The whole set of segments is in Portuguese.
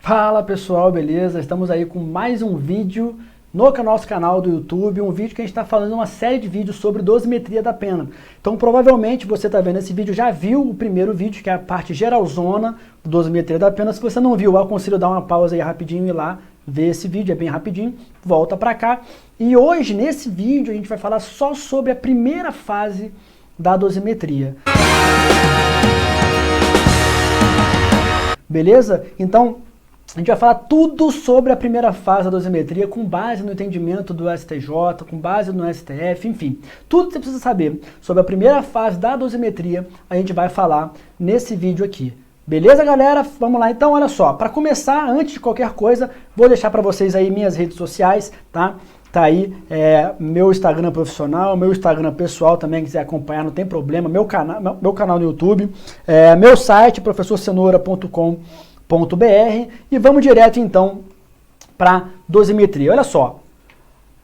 Fala pessoal, beleza? Estamos aí com mais um vídeo no nosso canal do YouTube, um vídeo que a gente está falando uma série de vídeos sobre dosimetria da pena. Então provavelmente você está vendo esse vídeo, já viu o primeiro vídeo, que é a parte geralzona do dosimetria da pena. Se você não viu, eu aconselho dar uma pausa aí rapidinho e ir lá ver esse vídeo, é bem rapidinho, volta para cá. E hoje, nesse vídeo, a gente vai falar só sobre a primeira fase da dosimetria. Beleza? Então, a gente vai falar tudo sobre a primeira fase da dosimetria com base no entendimento do STJ, com base no STF, enfim. Tudo que você precisa saber sobre a primeira fase da dosimetria, a gente vai falar nesse vídeo aqui. Beleza, galera? Vamos lá então, olha só. Para começar, antes de qualquer coisa, vou deixar para vocês aí minhas redes sociais, tá? Tá aí meu Instagram profissional, meu Instagram pessoal também, quiser acompanhar, não tem problema. Meu canal no YouTube, meu site, professorcenoura.com.br, e vamos direto então para dosimetria. Olha só,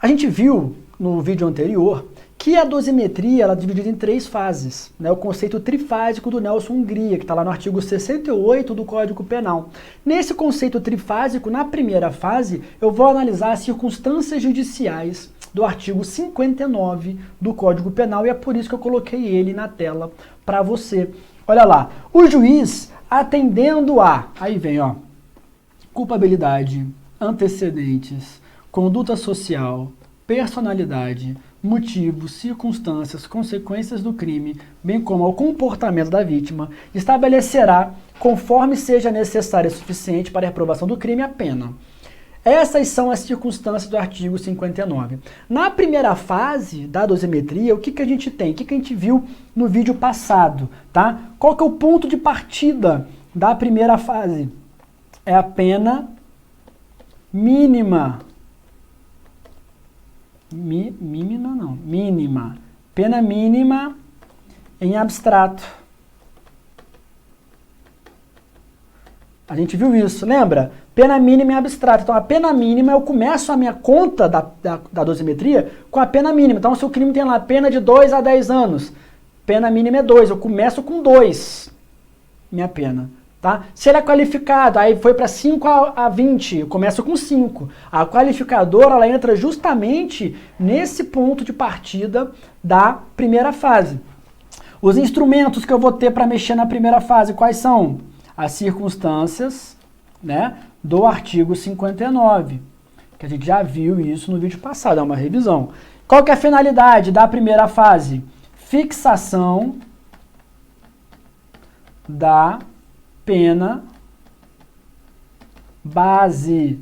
a gente viu no vídeo anterior que a dosimetria ela é dividida em três fases, né? O conceito trifásico do Nelson Hungria, que está lá no artigo 68 do Código Penal. Nesse conceito trifásico, na primeira fase, eu vou analisar as circunstâncias judiciais do artigo 59 do Código Penal, e é por isso que eu coloquei ele na tela para você. Olha lá, o juiz atendendo a, aí vem, ó, culpabilidade, antecedentes, conduta social, personalidade, motivos, circunstâncias, consequências do crime, bem como ao comportamento da vítima, estabelecerá, conforme seja necessário e suficiente para a reprovação do crime, a pena. Essas são as circunstâncias do artigo 59. Na primeira fase da dosimetria, o que a gente tem? O que a gente viu no vídeo passado, tá? Qual que é o ponto de partida da primeira fase? É a pena mínima. Mínima. Pena mínima em abstrato. A gente viu isso, lembra? Pena mínima em abstrato. Então, a pena mínima, eu começo a minha conta da dosimetria com a pena mínima. Então, se o crime tem lá pena de 2 a 10 anos, pena mínima é 2. Eu começo com 2, minha pena. Tá? Se ele é qualificado, aí foi para 5 a 20, eu começo com 5. A qualificadora ela entra justamente nesse ponto de partida da primeira fase. Os instrumentos que eu vou ter para mexer na primeira fase, quais são? As circunstâncias, né, do artigo 59, que a gente já viu isso no vídeo passado, é uma revisão. Qual que é a finalidade da primeira fase? Fixação da pena base.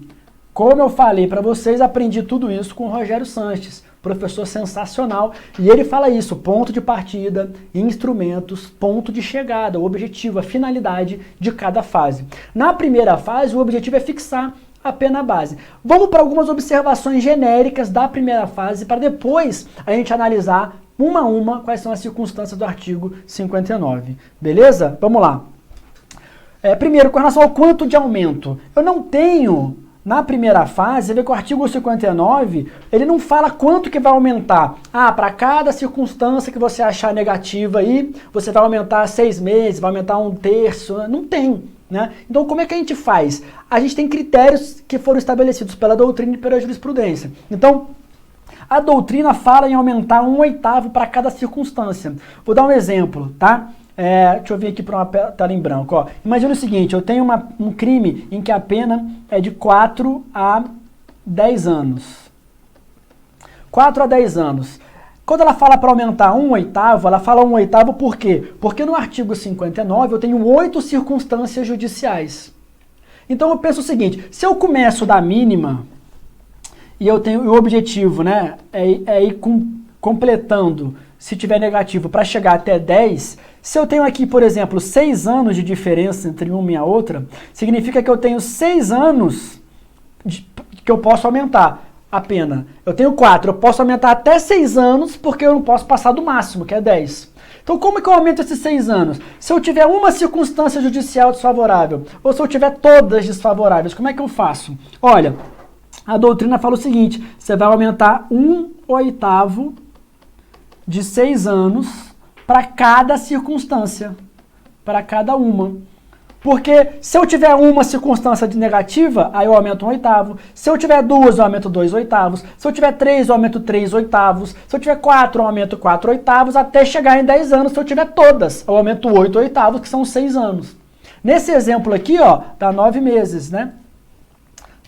Como eu falei para vocês, aprendi tudo isso com o Rogério Sanches, professor sensacional, e ele fala isso, ponto de partida, instrumentos, ponto de chegada, o objetivo, a finalidade de cada fase. Na primeira fase, o objetivo é fixar a pena base. Vamos para algumas observações genéricas da primeira fase, para depois a gente analisar uma a uma quais são as circunstâncias do artigo 59. Beleza? Vamos lá. Primeiro, com relação ao quanto de aumento, eu não tenho, na primeira fase, você vê que o artigo 59, ele não fala quanto que vai aumentar. Para cada circunstância que você achar negativa aí, você vai aumentar 6 meses, vai aumentar 1/3, não tem, né? Então, como é que a gente faz? A gente tem critérios que foram estabelecidos pela doutrina e pela jurisprudência. Então, a doutrina fala em aumentar 1/8 para cada circunstância. Vou dar um exemplo, tá? Deixa eu vir aqui para uma tela em branco. Ó. Imagina o seguinte, eu tenho um crime em que a pena é de 4 a 10 anos. 4 a 10 anos. Quando ela fala para aumentar 1/8, ela fala 1/8 por quê? Porque no artigo 59 eu tenho 8 circunstâncias judiciais. Então eu penso o seguinte, se eu começo da mínima e eu tenho o objetivo, né, é ir completando, se tiver negativo, para chegar até 10, se eu tenho aqui, por exemplo, 6 anos de diferença entre uma e a outra, significa que eu tenho 6 anos que eu posso aumentar a pena. Eu tenho 4, eu posso aumentar até 6 anos, porque eu não posso passar do máximo, que é 10. Então, como que eu aumento esses 6 anos? Se eu tiver uma circunstância judicial desfavorável, ou se eu tiver todas desfavoráveis, como é que eu faço? Olha, a doutrina fala o seguinte, você vai aumentar 1/8 de 6 anos para cada circunstância, para cada uma. Porque se eu tiver uma circunstância de negativa, aí eu aumento 1/8. Se eu tiver 2, eu aumento 2/8. Se eu tiver 3, eu aumento 3/8. Se eu tiver 4, eu aumento 4/8, até chegar em 10 anos. Se eu tiver todas, eu aumento 8/8, que são 6 anos. Nesse exemplo aqui, ó, dá 9 meses, né?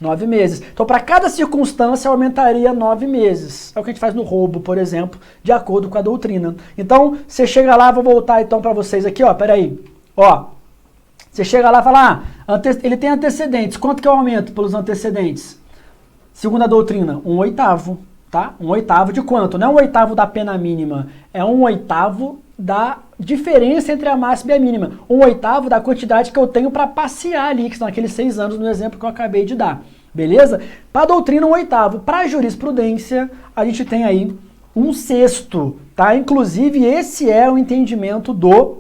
9 meses. Então, para cada circunstância, eu aumentaria 9 meses. É o que a gente faz no roubo, por exemplo, de acordo com a doutrina. Então, você chega lá, vou voltar então para vocês aqui, ó, peraí. Ó, você chega lá e fala, ele tem antecedentes. Quanto que eu aumento pelos antecedentes? Segundo a doutrina, 1/8, tá? 1/8 de quanto? Não é 1/8 da pena mínima, é 1/8 da diferença entre a máxima e a mínima. 1/8 da quantidade que eu tenho para passear ali, que são aqueles 6 anos no exemplo que eu acabei de dar. Beleza? Para a doutrina, 1/8. Para a jurisprudência, a gente tem aí 1/6, tá? Inclusive, esse é o entendimento do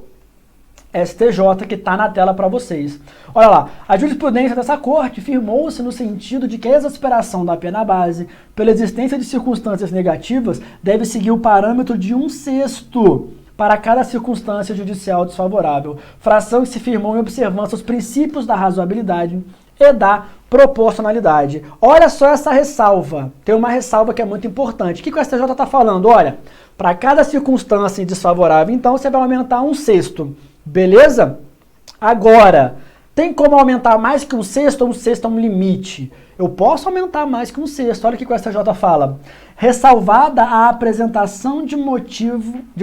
STJ que está na tela para vocês. Olha lá, a jurisprudência dessa corte firmou-se no sentido de que a exasperação da pena base, pela existência de circunstâncias negativas, deve seguir o parâmetro de 1/6 para cada circunstância judicial desfavorável, fração que se firmou em observância aos princípios da razoabilidade e da proporcionalidade. Olha só essa ressalva, tem uma ressalva que é muito importante. O que o STJ está falando? Olha, para cada circunstância desfavorável, então, você vai aumentar 1/6. Beleza? Agora, tem como aumentar mais que 1/6? 1/6 é um limite. Eu posso aumentar mais que 1/6. Olha o que o STJ fala. Ressalvada a apresentação de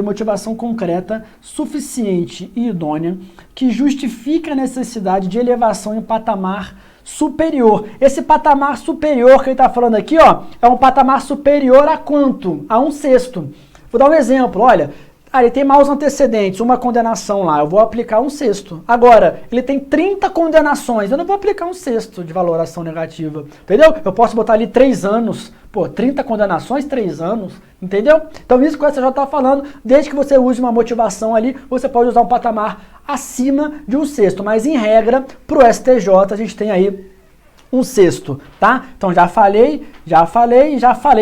motivação concreta, suficiente e idônea, que justifique a necessidade de elevação em patamar superior. Esse patamar superior que ele está falando aqui, ó, é um patamar superior a quanto? A 1/6. Vou dar um exemplo, olha. Ele tem maus antecedentes, uma condenação lá, eu vou aplicar 1/6. Agora, ele tem 30 condenações, eu não vou aplicar 1/6 de valoração negativa, entendeu? Eu posso botar ali 3 anos, 30 condenações, 3 anos, entendeu? Então isso que o STJ está falando, desde que você use uma motivação ali, você pode usar um patamar acima de 1/6, mas em regra, para o STJ a gente tem aí 1/6, tá? Então já falei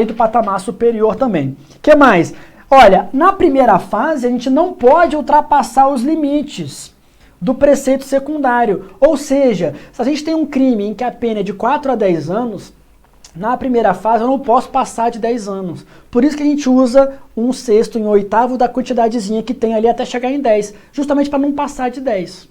do patamar superior também. O que mais? Olha, na primeira fase, a gente não pode ultrapassar os limites do preceito secundário. Ou seja, se a gente tem um crime em que a pena é de 4 a 10 anos, na primeira fase eu não posso passar de 10 anos. Por isso que a gente usa 1/6 em 1/8 da quantidadezinha que tem ali até chegar em 10. Justamente para não passar de 10.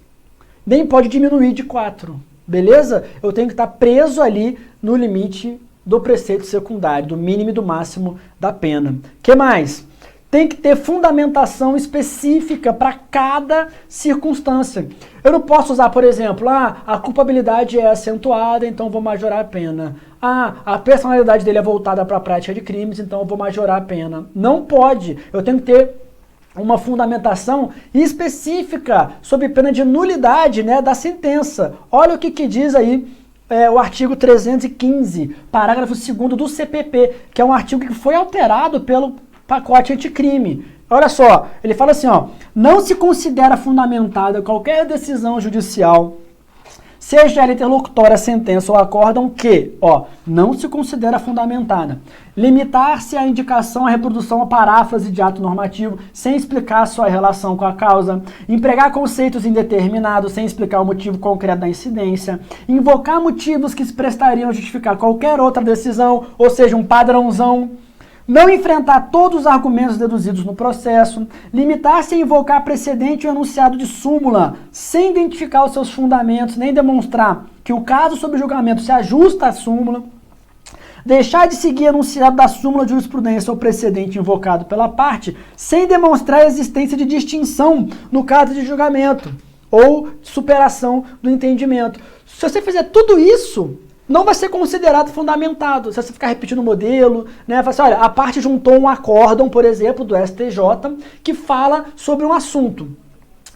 Nem pode diminuir de 4. Beleza? Eu tenho que estar preso ali no limite do preceito secundário, do mínimo e do máximo da pena. O que mais? Tem que ter fundamentação específica para cada circunstância. Eu não posso usar, por exemplo, a culpabilidade é acentuada, então vou majorar a pena. A personalidade dele é voltada para a prática de crimes, então eu vou majorar a pena. Não pode. Eu tenho que ter uma fundamentação específica sob pena de nulidade, né, da sentença. Olha o que diz aí o artigo 315, parágrafo 2º do CPP, que é um artigo que foi alterado pelo pacote anticrime. Olha só, ele fala assim, ó, não se considera fundamentada qualquer decisão judicial, seja ela interlocutória, sentença ou acórdão, que, ó, não se considera fundamentada. Limitar-se à indicação, à reprodução, à paráfrase de ato normativo, sem explicar sua relação com a causa, empregar conceitos indeterminados, sem explicar o motivo concreto da incidência, invocar motivos que se prestariam a justificar qualquer outra decisão, ou seja, um padrãozão, não enfrentar todos os argumentos deduzidos no processo, limitar-se a invocar precedente ou enunciado de súmula, sem identificar os seus fundamentos, nem demonstrar que o caso sob julgamento se ajusta à súmula, deixar de seguir enunciado da súmula de jurisprudência ou precedente invocado pela parte, sem demonstrar a existência de distinção no caso de julgamento ou superação do entendimento. Se você fizer tudo isso, não vai ser considerado fundamentado. Se você ficar repetindo o modelo, né? Fala assim, olha, a parte juntou um acórdão, por exemplo, do STJ, que fala sobre um assunto.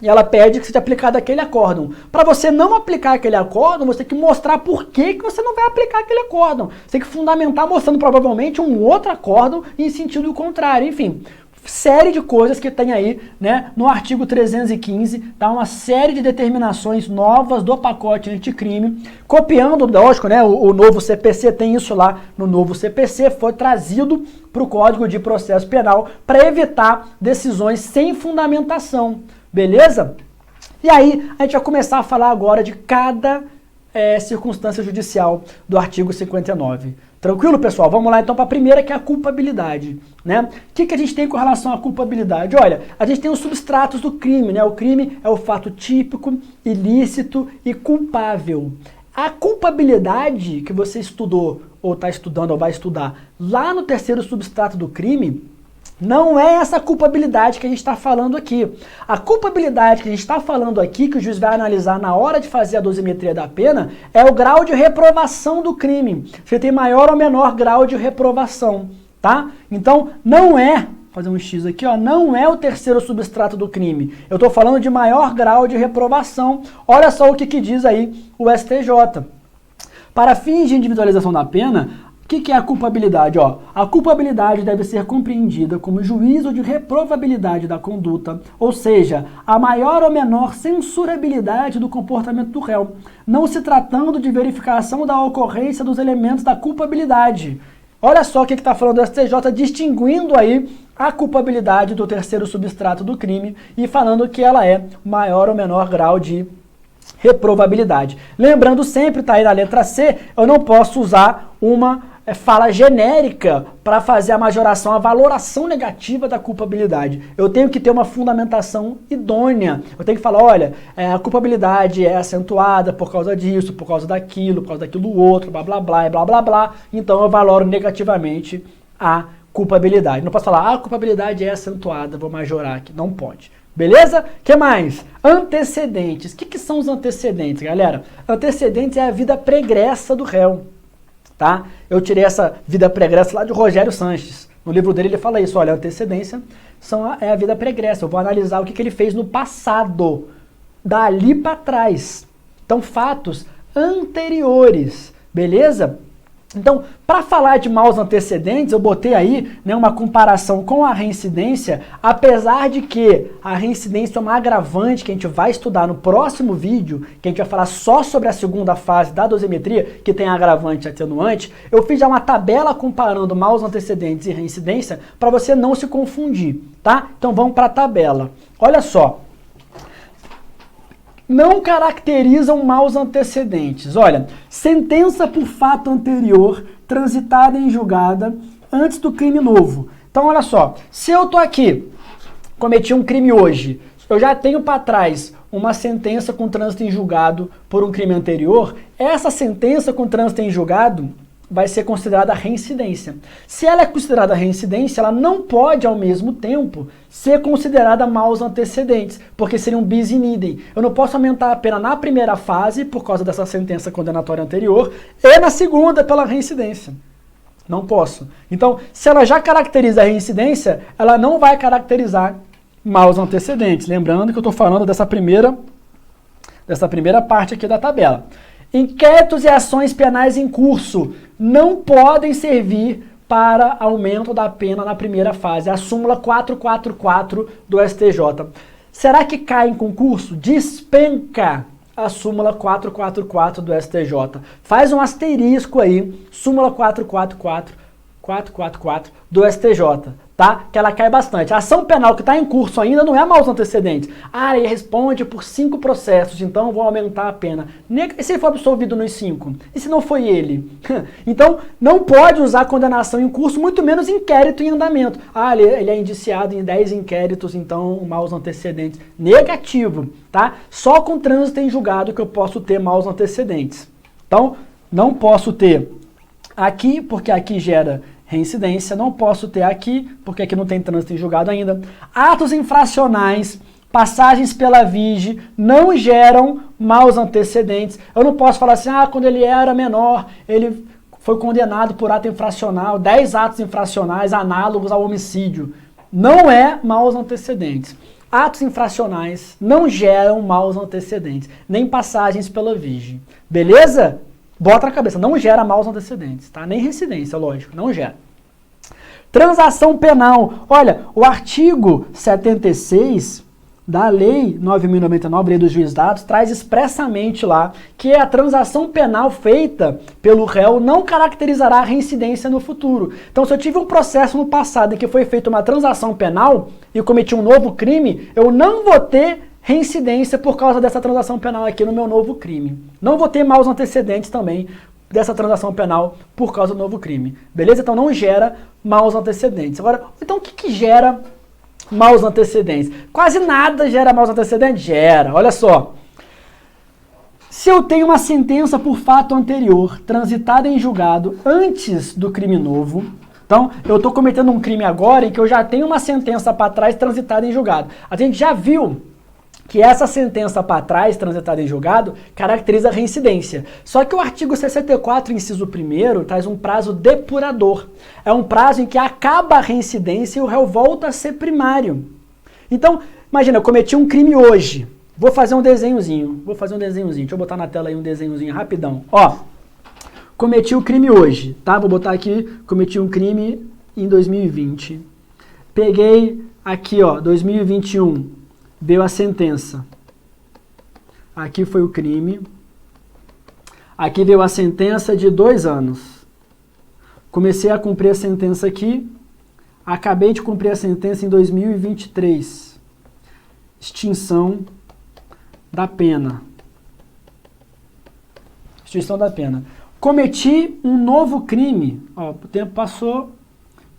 E ela pede que seja aplicado aquele acórdão. Para você não aplicar aquele acórdão, você tem que mostrar por que você não vai aplicar aquele acórdão. Você tem que fundamentar mostrando provavelmente um outro acórdão em sentido contrário. Enfim, série de coisas que tem aí, né, no artigo 315, tá, uma série de determinações novas do pacote anticrime, copiando, lógico, né, o novo CPC tem isso lá no novo CPC, foi trazido para o Código de Processo Penal para evitar decisões sem fundamentação, beleza? E aí, a gente vai começar a falar agora de cada circunstância judicial do artigo 59. Tranquilo, pessoal? Vamos lá então para a primeira, que é a culpabilidade, né? O que a gente tem com relação à culpabilidade? Olha, a gente tem os substratos do crime, né? O crime é o fato típico, ilícito e culpável. A culpabilidade que você estudou, ou está estudando, ou vai estudar, lá no terceiro substrato do crime, não é essa culpabilidade que a gente está falando aqui. A culpabilidade que a gente está falando aqui, que o juiz vai analisar na hora de fazer a dosimetria da pena, é o grau de reprovação do crime. Você tem maior ou menor grau de reprovação, tá? Então, não é, fazer um X aqui, ó, não é o terceiro substrato do crime. Eu estou falando de maior grau de reprovação. Olha só o que diz aí o STJ. Para fins de individualização da pena, o que é a culpabilidade? Ó, a culpabilidade deve ser compreendida como juízo de reprovabilidade da conduta, ou seja, a maior ou menor censurabilidade do comportamento do réu, não se tratando de verificação da ocorrência dos elementos da culpabilidade. Olha só o que está falando o STJ, distinguindo aí a culpabilidade do terceiro substrato do crime e falando que ela é maior ou menor grau de reprovabilidade. Lembrando sempre, tá aí na letra C, eu não posso usar uma fala genérica para fazer a majoração, a valoração negativa da culpabilidade. Eu tenho que ter uma fundamentação idônea. Eu tenho que falar, olha, a culpabilidade é acentuada por causa disso, por causa daquilo outro, blá, blá, blá, e blá, blá, blá. Então eu valoro negativamente a culpabilidade. Não posso falar, a culpabilidade é acentuada, vou majorar aqui. Não pode. Beleza? O que mais? Antecedentes. O que são os antecedentes, galera? Antecedentes é a vida pregressa do réu. Tá? Eu tirei essa vida pregressa lá de Rogério Sanches. No livro dele ele fala isso, olha, a antecedência é a vida pregressa. Eu vou analisar o que ele fez no passado, dali para trás. Então, fatos anteriores, beleza? Então, para falar de maus antecedentes, eu botei aí, né, uma comparação com a reincidência, apesar de que a reincidência é uma agravante que a gente vai estudar no próximo vídeo, que a gente vai falar só sobre a segunda fase da dosimetria, que tem agravante e atenuante. Eu fiz já uma tabela comparando maus antecedentes e reincidência para você não se confundir, tá? Então vamos para a tabela. Olha só. Não caracterizam maus antecedentes. Olha, sentença por fato anterior transitada em julgada antes do crime novo. Então, olha só, se eu tô aqui, cometi um crime hoje, eu já tenho para trás uma sentença com trânsito em julgado por um crime anterior, essa sentença com trânsito em julgado vai ser considerada reincidência. Se ela é considerada reincidência, ela não pode, ao mesmo tempo, ser considerada maus antecedentes, porque seria um bis in idem. Eu não posso aumentar a pena na primeira fase, por causa dessa sentença condenatória anterior, e na segunda, pela reincidência. Não posso. Então, se ela já caracteriza a reincidência, ela não vai caracterizar maus antecedentes. Lembrando que eu estou falando dessa primeira parte aqui da tabela. Inquéritos e ações penais em curso não podem servir para aumento da pena na primeira fase. A súmula 444 do STJ. Será que cai em concurso? Despenca a súmula 444 do STJ. Faz um asterisco aí, súmula 444 do STJ. Tá? Que ela cai bastante. A ação penal que está em curso ainda não é maus antecedentes. Ah, ele responde por 5 processos, então vou aumentar a pena. E se ele for absolvido nos 5? E se não foi ele? Então, não pode usar condenação em curso, muito menos inquérito em andamento. Ah, ele é indiciado em 10 inquéritos, então maus antecedentes. Negativo, tá? Só com trânsito em julgado que eu posso ter maus antecedentes. Então, não posso ter aqui, porque aqui gera reincidência, não posso ter aqui, porque aqui não tem trânsito em julgado ainda. Atos infracionais, passagens pela vige, não geram maus antecedentes. Eu não posso falar assim, quando ele era menor, ele foi condenado por ato infracional, 10 atos infracionais análogos ao homicídio. Não é maus antecedentes. Atos infracionais não geram maus antecedentes, nem passagens pela vige. Beleza? Bota na cabeça, não gera maus antecedentes, tá? Nem reincidência, lógico, não gera. Transação penal. Olha, o artigo 76 da Lei 9.099, Lei dos Juizados, traz expressamente lá que a transação penal feita pelo réu não caracterizará a reincidência no futuro. Então, se eu tive um processo no passado em que foi feita uma transação penal e cometi um novo crime, eu não vou ter reincidência por causa dessa transação penal aqui no meu novo crime. Não vou ter maus antecedentes também dessa transação penal por causa do novo crime. Beleza? Então não gera maus antecedentes. Agora, então o que gera maus antecedentes? Quase nada gera maus antecedentes? Gera. Olha só. Se eu tenho uma sentença por fato anterior transitada em julgado antes do crime novo, então eu estou cometendo um crime agora em que eu já tenho uma sentença para trás transitada em julgado. A gente já viu que essa sentença para trás, transitada em julgado, caracteriza a reincidência. Só que o artigo 64, inciso 1º, traz um prazo depurador. É um prazo em que acaba a reincidência e o réu volta a ser primário. Então, imagina, eu cometi um crime hoje. Vou fazer um desenhozinho. Deixa eu botar na tela aí um desenhozinho rapidão. Ó, cometi o crime hoje, tá? Vou botar aqui, cometi um crime em 2020. Peguei aqui, ó, 2021. Veio a sentença. Aqui foi o crime. Aqui veio a sentença de 2 anos. Comecei a cumprir a sentença aqui. Acabei de cumprir a sentença em 2023. Extinção da pena. Extinção da pena. Cometi um novo crime. Ó, o tempo passou.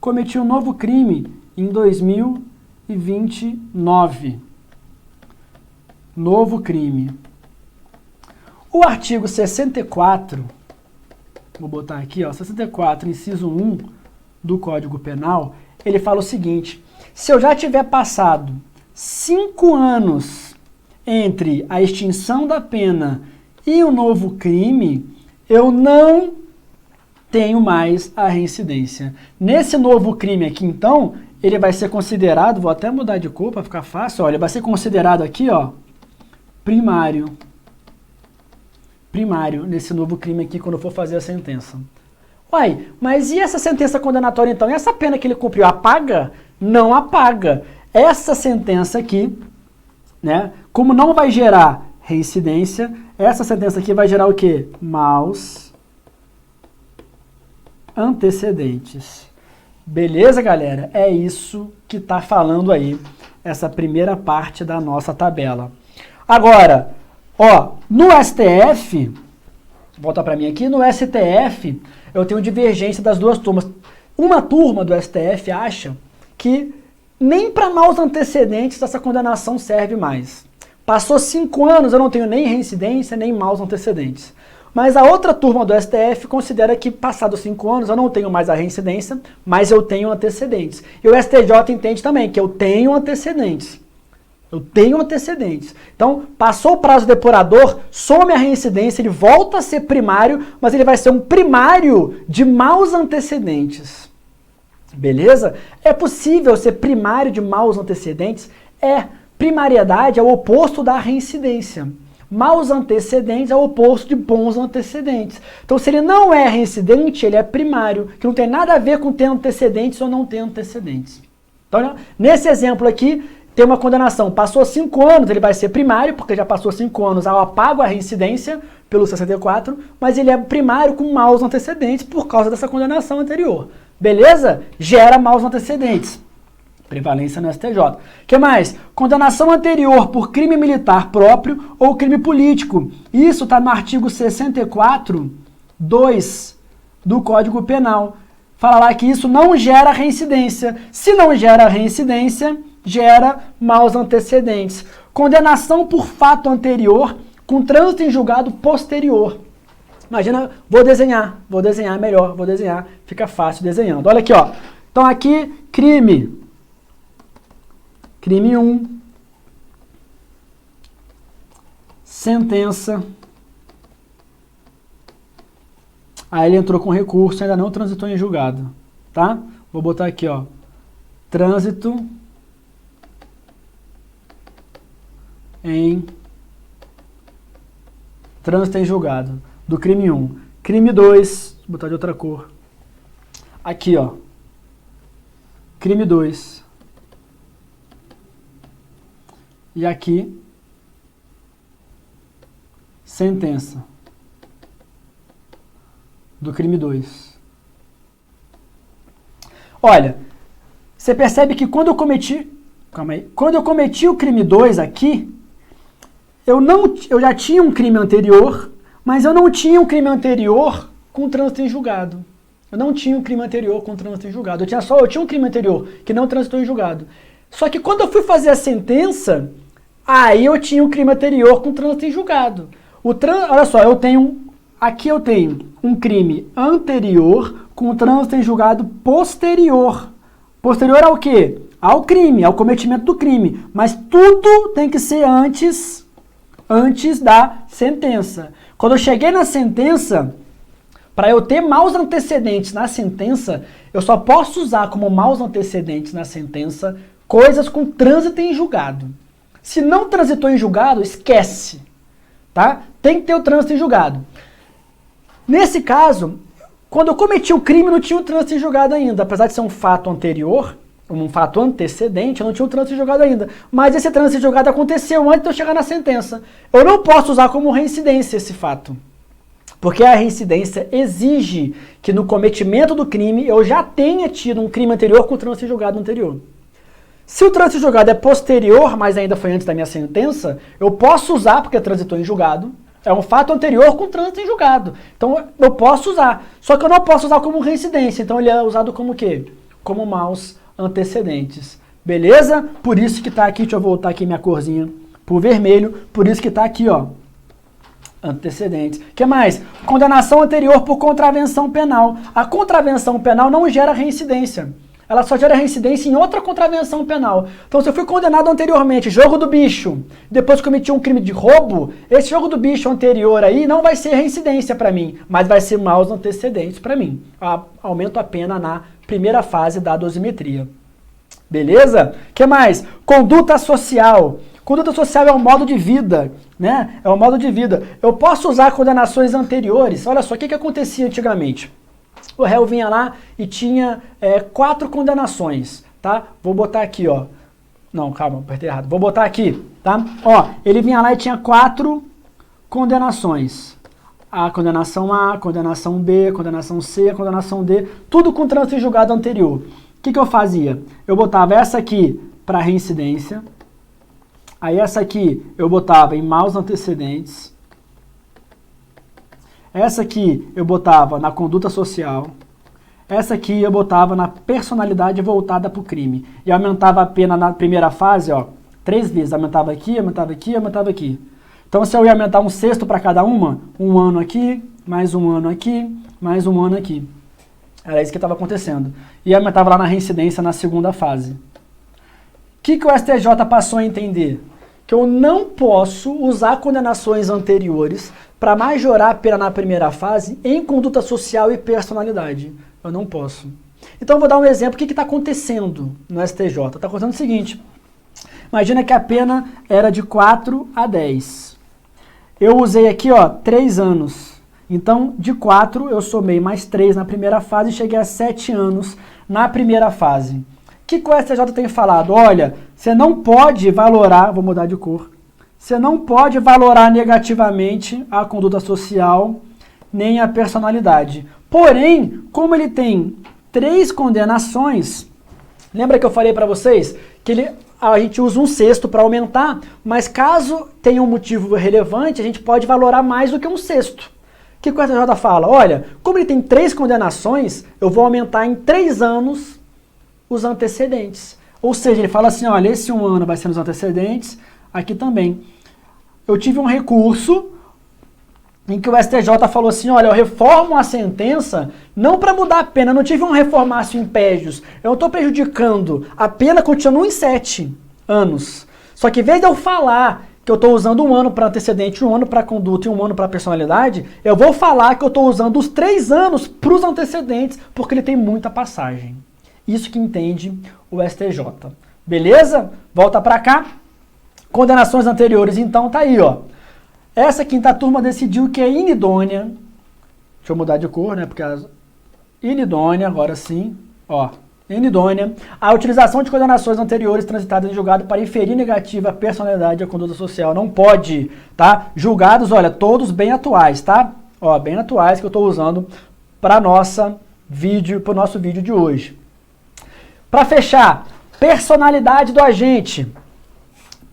Cometi um novo crime em 2029. Novo crime. O artigo 64, vou botar aqui, ó, 64, inciso 1 do Código Penal, ele fala o seguinte: se eu já tiver passado 5 anos entre a extinção da pena e o novo crime, eu não tenho mais a reincidência. Nesse novo crime aqui, então, ele vai ser considerado, vou até mudar de cor para ficar fácil, olha, vai ser considerado aqui, ó, primário, nesse novo crime aqui, quando eu for fazer a sentença. Uai, mas e essa sentença condenatória então? E essa pena que ele cumpriu, apaga? Não apaga. Essa sentença aqui, né, como não vai gerar reincidência, essa sentença aqui vai gerar o quê? Maus antecedentes. Beleza, galera? É isso que tá falando aí, essa primeira parte da nossa tabela. Agora, ó, no STF, volta para mim aqui, no STF, eu tenho divergência das duas turmas. Uma turma do STF acha que nem para maus antecedentes essa condenação serve mais. Passou 5 anos, eu não tenho nem reincidência, nem maus antecedentes. Mas a outra turma do STF considera que passados 5 anos eu não tenho mais a reincidência, mas eu tenho antecedentes. E o STJ entende também que eu tenho antecedentes. Então, passou o prazo depurador, some a reincidência, ele volta a ser primário, mas ele vai ser um primário de maus antecedentes. Beleza? É possível ser primário de maus antecedentes? É. Primariedade é o oposto da reincidência. Maus antecedentes é o oposto de bons antecedentes. Então, se ele não é reincidente, ele é primário, que não tem nada a ver com ter antecedentes ou não ter antecedentes. Então, nesse exemplo aqui, tem uma condenação, passou 5 anos, ele vai ser primário, porque já passou 5 anos, eu apago a reincidência pelo 64, mas ele é primário com maus antecedentes por causa dessa condenação anterior. Beleza? Gera maus antecedentes. Prevalência no STJ. O que mais? Condenação anterior por crime militar próprio ou crime político. Isso está no artigo 64, 2 do Código Penal. Fala lá que isso não gera reincidência. Se não gera reincidência, gera maus antecedentes. Condenação por fato anterior com trânsito em julgado posterior. Imagina, vou desenhar melhor, fica fácil desenhando. Olha aqui, ó. Então aqui, crime 1, sentença. Aí ele entrou com recurso, ainda não transitou em julgado, tá? Vou botar aqui, ó, trânsito em julgado do crime 1. Crime 2, vou botar de outra cor. Aqui, ó, crime 2. E aqui, sentença do crime 2. Olha, você percebe que quando eu cometi o crime 2 aqui, eu já tinha um crime anterior, mas eu não tinha um crime anterior com trânsito em julgado. Eu não tinha um crime anterior com trânsito em julgado. Eu tinha um crime anterior que não transitou em julgado. Só que quando eu fui fazer a sentença, aí eu tinha um crime anterior com trânsito em julgado. Olha só, aqui eu tenho um crime anterior com trânsito em julgado posterior. Posterior ao quê? Ao crime, ao cometimento do crime. Mas tudo tem que ser antes da sentença. Quando eu cheguei na sentença, para eu ter maus antecedentes na sentença, eu só posso usar como maus antecedentes na sentença coisas com trânsito em julgado. Se não transitou em julgado, esquece. Tá? Tem que ter o trânsito em julgado. Nesse caso, quando eu cometi o crime, não tinha o trânsito em julgado ainda. Apesar de ser um fato anterior, um fato antecedente, eu não tinha o trânsito em julgado ainda. Mas esse trânsito em julgado aconteceu antes de eu chegar na sentença. Eu não posso usar como reincidência esse fato. Porque a reincidência exige que no cometimento do crime eu já tenha tido um crime anterior com o trânsito em julgado anterior. Se o trânsito em julgado é posterior, mas ainda foi antes da minha sentença, eu posso usar, porque transitou em julgado. É um fato anterior com trânsito em julgado. Então eu posso usar. Só que eu não posso usar como reincidência. Então ele é usado como o quê? Como maus antecedentes. Beleza? Por isso que está aqui, deixa eu voltar aqui minha corzinha pro vermelho. Por isso que está aqui, ó. Antecedentes. O que mais? Condenação anterior por contravenção penal. A contravenção penal não gera reincidência. Ela só gera reincidência em outra contravenção penal. Então, se eu fui condenado anteriormente, jogo do bicho, depois cometi um crime de roubo, esse jogo do bicho anterior aí não vai ser reincidência para mim, mas vai ser maus antecedentes para mim. Aumento a pena na primeira fase da dosimetria. Beleza? O que mais? Conduta social. Conduta social é um modo de vida, né? É um modo de vida. Eu posso usar condenações anteriores. Olha só, o que acontecia antigamente? O réu vinha lá e tinha 4 condenações, tá? Vou botar aqui, ó. Não, calma, apertei errado. Vou botar aqui, tá? Ó, ele vinha lá e tinha 4 condenações. A condenação A, condenação B, condenação C, condenação D, tudo com trânsito em julgado anterior. O que eu fazia? Eu botava essa aqui para reincidência. Aí essa aqui eu botava em maus antecedentes. Essa aqui eu botava na conduta social. Essa aqui eu botava na personalidade voltada para o crime. E aumentava a pena na primeira fase, ó, 3 vezes. Aumentava aqui, aumentava aqui, aumentava aqui. Então se eu ia aumentar 1/6 para cada uma, 1 ano aqui, mais 1 ano aqui, mais 1 ano aqui. Era isso que estava acontecendo. E aumentava lá na reincidência na segunda fase. O que o STJ passou a entender? Que eu não posso usar condenações anteriores para majorar a pena na primeira fase em conduta social e personalidade. Eu não posso. Então eu vou dar um exemplo. O que está acontecendo no STJ? Está acontecendo o seguinte. Imagina que a pena era de 4 a 10. Eu usei aqui, ó, 3 anos. Então, de 4 eu somei mais 3 na primeira fase e cheguei a 7 anos na primeira fase. O que o STJ tem falado? Olha, você não pode valorar, vou mudar de cor, você não pode valorar negativamente a conduta social nem a personalidade. Porém, como ele tem 3 condenações, lembra que eu falei para vocês que a gente usa 1/6 para aumentar, mas caso tenha um motivo relevante, a gente pode valorar mais do que 1/6. O que o STJ fala? Olha, como ele tem 3 condenações, eu vou aumentar em 3 anos os antecedentes. Ou seja, ele fala assim, olha, esse 1 ano vai ser nos antecedentes, aqui também. Eu tive um recurso em que o STJ falou assim, olha, eu reformo a sentença não para mudar a pena, eu não tive um reformácio impédios, eu não estou prejudicando, a pena continua em 7 anos. Só que em vez de eu falar que eu estou usando 1 ano para antecedente, 1 ano para conduta e 1 ano para personalidade, eu vou falar que eu estou usando os 3 anos para os antecedentes, porque ele tem muita passagem. Isso que entende o STJ. Beleza? Volta para cá. Condenações anteriores, então, tá aí, ó. Essa quinta turma decidiu que é inidônea. Deixa eu mudar de cor, né? Porque inidônea, agora sim, ó. Inidônea. A utilização de condenações anteriores transitadas em julgado para inferir negativa a personalidade e a conduta social. Não pode, tá? Julgados, olha, todos bem atuais, tá? Ó, bem atuais que eu estou usando para o nosso vídeo de hoje. Para fechar, personalidade do agente.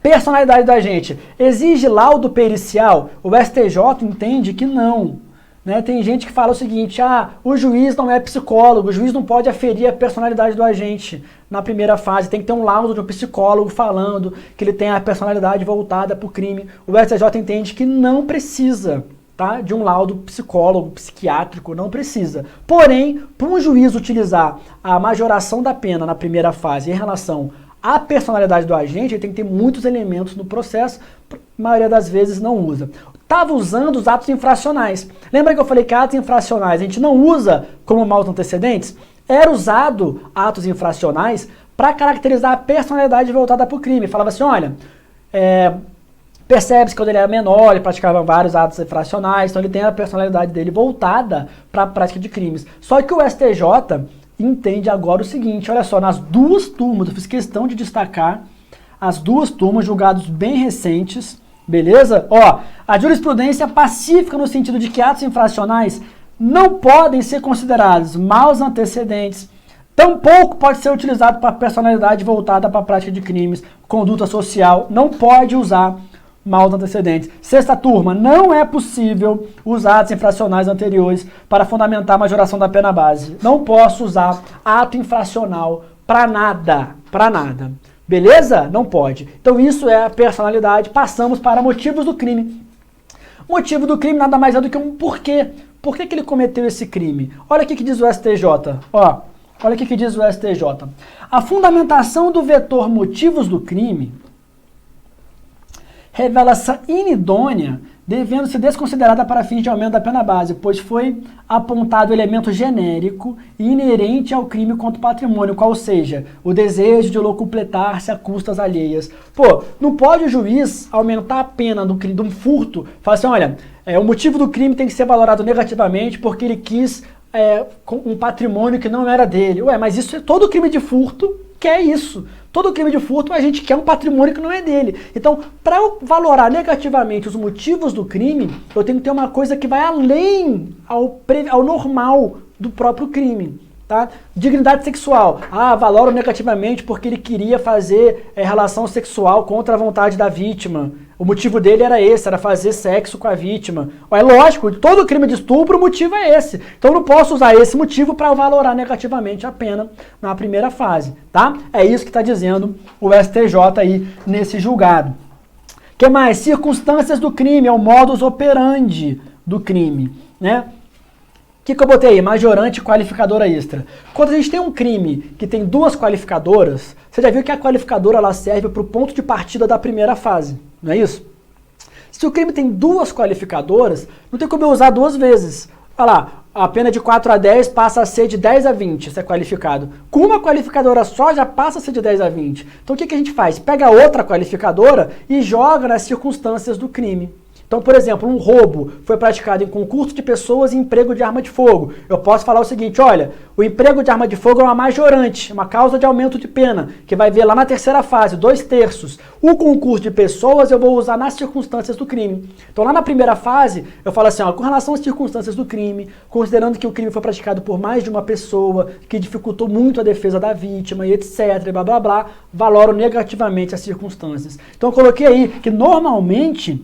Personalidade do agente. Exige laudo pericial? O STJ entende que não. Né? Tem gente que fala o seguinte, o juiz não é psicólogo, o juiz não pode aferir a personalidade do agente na primeira fase, tem que ter um laudo de um psicólogo falando que ele tem a personalidade voltada para o crime. O STJ entende que não precisa, tá, de um laudo psicólogo, psiquiátrico, não precisa. Porém, para um juiz utilizar a majoração da pena na primeira fase em relação à personalidade do agente, ele tem que ter muitos elementos no processo, a maioria das vezes não usa. Estava usando os atos infracionais. Lembra que eu falei que atos infracionais a gente não usa como maus antecedentes? Era usado atos infracionais para caracterizar a personalidade voltada para o crime. Falava assim, olha, percebe-se que quando ele era menor, ele praticava vários atos infracionais, então ele tem a personalidade dele voltada para a prática de crimes. Só que o STJ entende agora o seguinte, olha só, nas duas turmas, eu fiz questão de destacar as duas turmas, julgados bem recentes, beleza? Ó, a jurisprudência pacífica no sentido de que atos infracionais não podem ser considerados maus antecedentes, tampouco pode ser utilizado para personalidade voltada para a prática de crimes, conduta social, não pode usar maus antecedentes. Sexta turma, não é possível usar atos infracionais anteriores para fundamentar a majoração da pena base. Não posso usar ato infracional para nada, para nada. Beleza? Não pode. Então isso é a personalidade. Passamos para motivos do crime. Motivo do crime nada mais é do que um porquê. Por que ele cometeu esse crime? Olha o que diz o STJ. Ó, olha o que diz o STJ. A fundamentação do vetor motivos do crime revela-se inidônea, devendo ser desconsiderada para fins de aumento da pena base, pois foi apontado elemento genérico e inerente ao crime contra o patrimônio, qual seja, o desejo de locupletar-se a custas alheias. Pô, não pode o juiz aumentar a pena de um furto, falar assim, olha, o motivo do crime tem que ser valorado negativamente porque ele quis um patrimônio que não era dele. Ué, mas isso é todo crime de furto, quer isso. Todo crime de furto a gente quer um patrimônio que não é dele. Então, para eu valorar negativamente os motivos do crime, eu tenho que ter uma coisa que vai além ao normal do próprio crime. Tá? Dignidade sexual. Valoro negativamente porque ele queria fazer relação sexual contra a vontade da vítima. O motivo dele era esse, era fazer sexo com a vítima. É lógico, todo crime de estupro o motivo é esse. Então eu não posso usar esse motivo para valorar negativamente a pena na primeira fase. Tá? É isso que está dizendo o STJ aí nesse julgado. O que mais? Circunstâncias do crime, é o modus operandi do crime, né? O que eu botei aí? Majorante e qualificadora extra. Quando a gente tem um crime que tem duas qualificadoras, você já viu que a qualificadora ela serve para o ponto de partida da primeira fase, não é isso? Se o crime tem duas qualificadoras, não tem como eu usar duas vezes. Olha lá, a pena de 4 a 10 passa a ser de 10 a 20, isso é qualificado. Com uma qualificadora só já passa a ser de 10 a 20. Então o que a gente faz? Pega outra qualificadora e joga nas circunstâncias do crime. Então, por exemplo, um roubo foi praticado em concurso de pessoas e emprego de arma de fogo. Eu posso falar o seguinte, olha, o emprego de arma de fogo é uma majorante, uma causa de aumento de pena, que vai ver lá na terceira fase, 2/3. O concurso de pessoas eu vou usar nas circunstâncias do crime. Então, lá na primeira fase, eu falo assim, com relação às circunstâncias do crime, considerando que o crime foi praticado por mais de uma pessoa, que dificultou muito a defesa da vítima e etc, blá, blá, blá, valoro negativamente as circunstâncias. Então, eu coloquei aí que normalmente,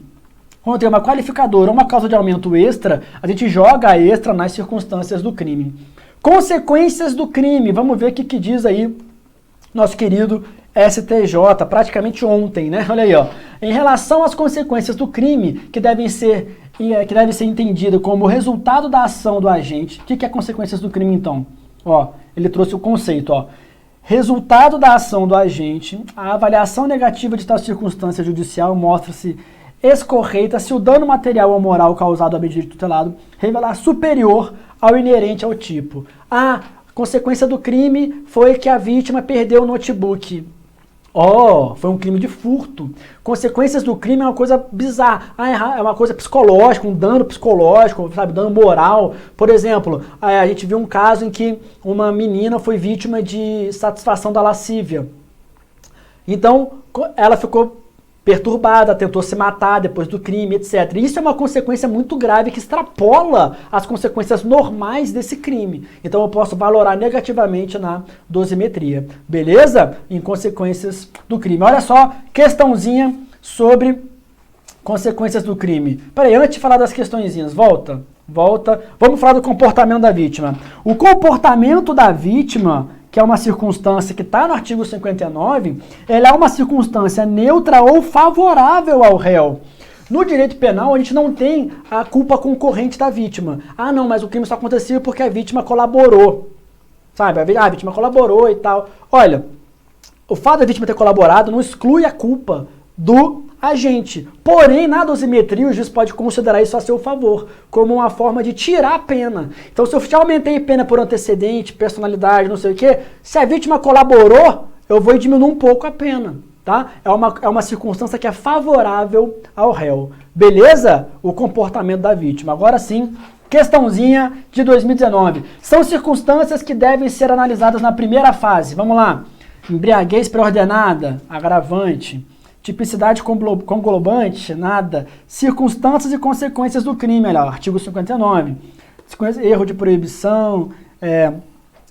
quando tem uma qualificadora ou uma causa de aumento extra, a gente joga a extra nas circunstâncias do crime. Consequências do crime. Vamos ver o que diz aí nosso querido STJ, praticamente ontem, né? Olha aí, ó. Em relação às consequências do crime, que devem ser entendida como resultado da ação do agente. O que é consequências do crime, então? Ó, ele trouxe o conceito, ó. Resultado da ação do agente, a avaliação negativa de tal circunstância judicial mostra-se escorreita se o dano material ou moral causado ao objeto tutelado revelar superior ao inerente ao tipo. A consequência do crime foi que a vítima perdeu o notebook. Foi um crime de furto. Consequências do crime é uma coisa bizarra. É uma coisa psicológica, um dano psicológico, sabe, dano moral. Por exemplo, a gente viu um caso em que uma menina foi vítima de satisfação da lascívia. Então, ela ficou perturbada, tentou se matar depois do crime, etc. Isso é uma consequência muito grave que extrapola as consequências normais desse crime. Então eu posso valorar negativamente na dosimetria, beleza? Em consequências do crime. Olha só, questãozinha sobre consequências do crime. Peraí, antes de falar das questõezinhas, volta. Vamos falar do comportamento da vítima. O comportamento da vítima, que é uma circunstância que está no artigo 59, ela é uma circunstância neutra ou favorável ao réu. No direito penal, a gente não tem a culpa concorrente da vítima. Ah, não, mas o crime só aconteceu porque a vítima colaborou. Sabe, a vítima colaborou e tal. Olha, o fato da vítima ter colaborado não exclui a culpa do agente. Porém, na dosimetria, o juiz pode considerar isso a seu favor, como uma forma de tirar a pena. Então, se eu já aumentei pena por antecedente, personalidade, não sei o quê, se a vítima colaborou, eu vou diminuir um pouco a pena, tá? É uma circunstância que é favorável ao réu. Beleza? O comportamento da vítima. Agora sim, questãozinha de 2019. São circunstâncias que devem ser analisadas na primeira fase. Vamos lá. Embriaguez pré-ordenada, agravante. Tipicidade conglobante, nada. Circunstâncias e consequências do crime, olha, artigo 59. Erro de proibição,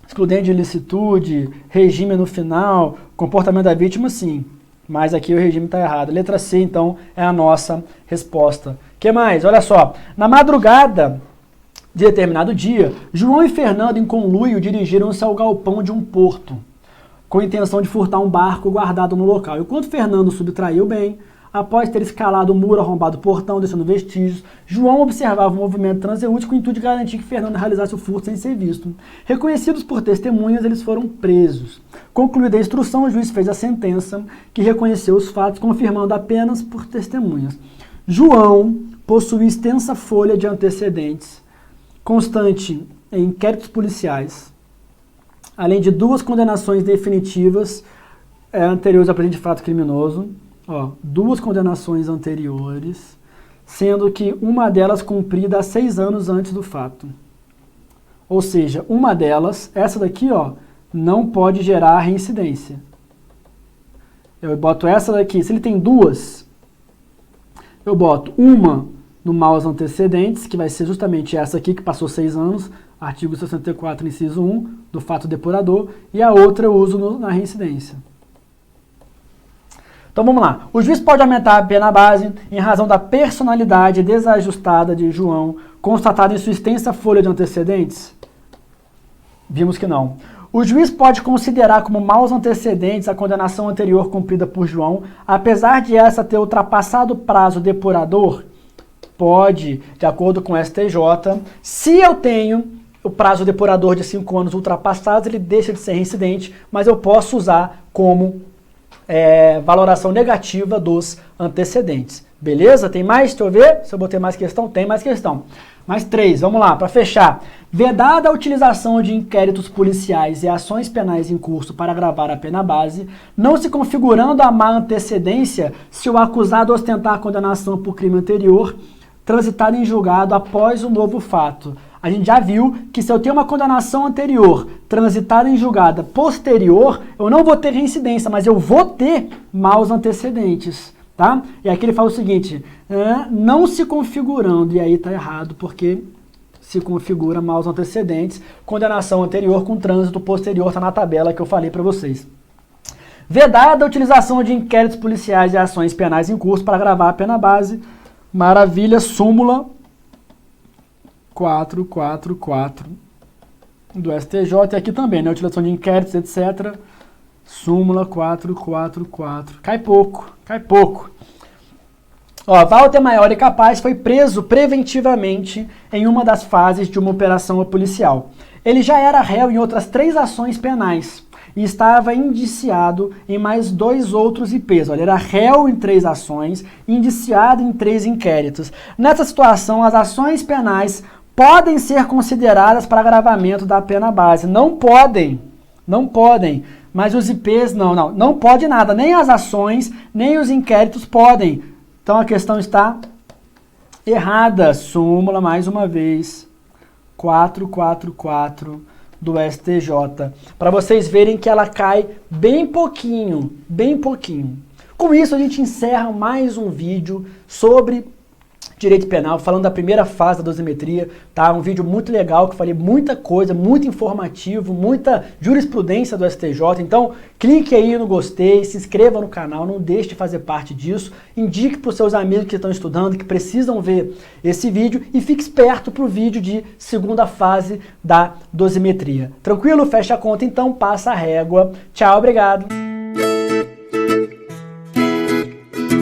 excludente de ilicitude, regime no final, comportamento da vítima, sim. Mas aqui o regime está errado. Letra C, então, é a nossa resposta. O que mais? Olha só. Na madrugada de determinado dia, João e Fernando, em conluio, dirigiram-se ao galpão de um porto, com a intenção de furtar um barco guardado no local. Enquanto Fernando subtraiu bem, após ter escalado o muro, arrombado o portão, deixando vestígios, João observava o movimento transeúnte com o intuito de garantir que Fernando realizasse o furto sem ser visto. Reconhecidos por testemunhas, eles foram presos. Concluída a instrução, o juiz fez a sentença, que reconheceu os fatos, confirmando apenas por testemunhas. João possui extensa folha de antecedentes, constante em inquéritos policiais, além de 2 condenações definitivas anteriores ao presente fato criminoso. 2 condenações anteriores, sendo que uma delas cumprida há 6 anos antes do fato. Ou seja, uma delas, essa daqui, não pode gerar reincidência. Eu boto essa daqui, se ele tem 2, eu boto uma no maus antecedentes, que vai ser justamente essa aqui, que passou 6 anos, artigo 64, inciso 1, do fato depurador, e a outra eu uso na reincidência. Então vamos lá. O juiz pode aumentar a pena base em razão da personalidade desajustada de João, constatada em sua extensa folha de antecedentes? Vimos que não. O juiz pode considerar como maus antecedentes a condenação anterior cumprida por João, apesar de essa ter ultrapassado o prazo depurador? Pode, de acordo com o STJ. Se eu tenho o prazo depurador de 5 anos ultrapassado, ele deixa de ser reincidente, mas eu posso usar como valoração negativa dos antecedentes. Beleza? Tem mais? Deixa eu ver se eu botei mais questão. Tem mais questão. Mais 3, vamos lá, para fechar. Vedada a utilização de inquéritos policiais e ações penais em curso para agravar a pena base, não se configurando a má antecedência se o acusado ostentar a condenação por crime anterior, transitado em julgado após o novo fato. A gente já viu que se eu tenho uma condenação anterior transitada em julgada posterior, eu não vou ter reincidência, mas eu vou ter maus antecedentes, tá? E aqui ele fala o seguinte, não se configurando, e aí tá errado, porque se configura maus antecedentes, condenação anterior com trânsito posterior, tá na tabela que eu falei para vocês. Vedada a utilização de inquéritos policiais e ações penais em curso para agravar a pena base, maravilha, súmula 444 do STJ, e aqui também, né, utilização de inquéritos, etc. Súmula 444. Cai pouco. Walter Maior e Capaz foi preso preventivamente em uma das fases de uma operação policial. Ele já era réu em outras 3 ações penais e estava indiciado em mais 2 outros IPs. Olha, era réu em 3 ações, indiciado em 3 inquéritos. Nessa situação, as ações penais podem ser consideradas para agravamento da pena base. Não podem, mas os IPs não pode nada, nem as ações, nem os inquéritos podem. Então a questão está errada. Súmula, mais uma vez, 444 do STJ. Para vocês verem que ela cai bem pouquinho. Com isso, a gente encerra mais um vídeo sobre direito penal, falando da primeira fase da dosimetria, tá? Um vídeo muito legal, que eu falei muita coisa, muito informativo, muita jurisprudência do STJ. Então, clique aí no gostei, se inscreva no canal, não deixe de fazer parte disso, indique para os seus amigos que estão estudando, que precisam ver esse vídeo e fique esperto para o vídeo de segunda fase da dosimetria. Tranquilo? Fecha a conta então, passa a régua. Tchau, obrigado!